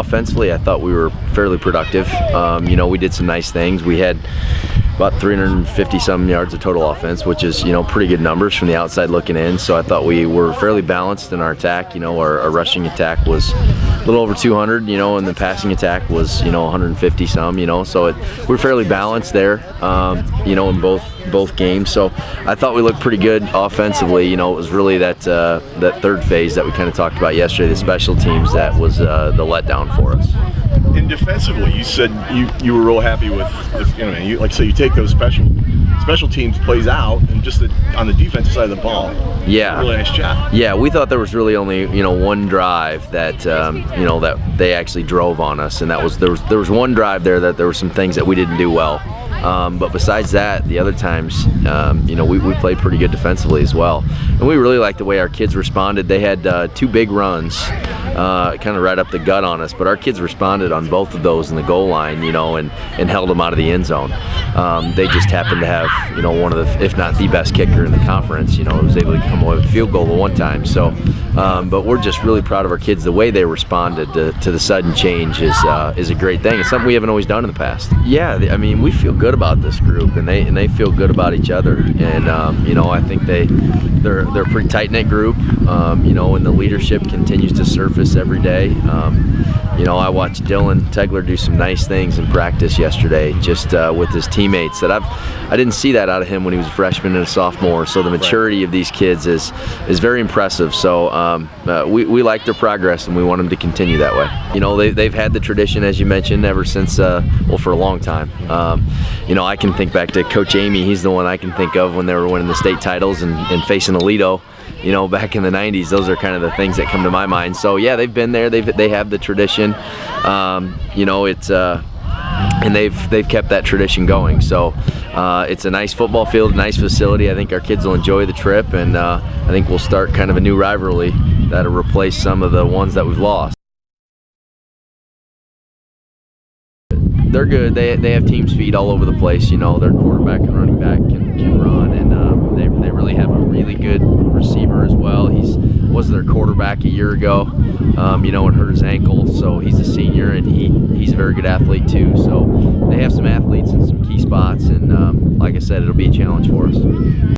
offensively, I thought we were fairly productive. We did some nice things. We had about 350-some yards of total offense, which is, pretty good numbers from the outside looking in. So I thought we were fairly balanced in our attack. Our rushing attack was a little over 200, and the passing attack was, 150-some, so we're fairly balanced there, in both games. So I thought we looked pretty good offensively. It was really that third phase that we kind of talked about yesterday, the special teams, that was the letdown for us. And defensively, you said you were real happy with, you take those special teams plays out, and just on the defensive side of the ball, yeah, really nice job. Yeah, we thought there was really only one drive that that they actually drove on us, and that was there was one drive there that there were some things that we didn't do well. But besides that, the other times, we played pretty good defensively as well. And we really liked the way our kids responded. They had 2 big runs, kind of right up the gut on us, but our kids responded on both of those in the goal line, and held them out of the end zone. They just happened to have, one of the, if not the best kicker in the conference, was able to come away with a field goal one time. So, but we're just really proud of our kids. The way they responded to the sudden change is a great thing. It's something we haven't always done in the past. Yeah, we feel good about this group, and they feel good about each other, and I think they're a pretty tight-knit group, and the leadership continues to surface every day. I watched Dylan Tegler do some nice things in practice yesterday, just with his teammates that I didn't see that out of him when he was a freshman and a sophomore. So the maturity of these kids is very impressive. So we like their progress, and we want them to continue that way. They've had the tradition, as you mentioned, ever since for a long time. I can think back to Coach Amy. He's the one I can think of when they were winning the state titles and facing Aledo, back in the 90s. Those are kind of the things that come to my mind. So yeah, they've been there. They have the tradition. It's and they've kept that tradition going. So it's a nice football field, nice facility. I think our kids will enjoy the trip, and I think we'll start kind of a new rivalry that'll replace some of the ones that we've lost. They're good. They have team speed all over the place. Their quarterback and running back can run, and they really have a really good receiver as well. He was their quarterback a year ago, and hurt his ankle, so he's a senior, and he's a very good athlete too. So they have some athletes in some key spots, and like I said, it'll be a challenge for us.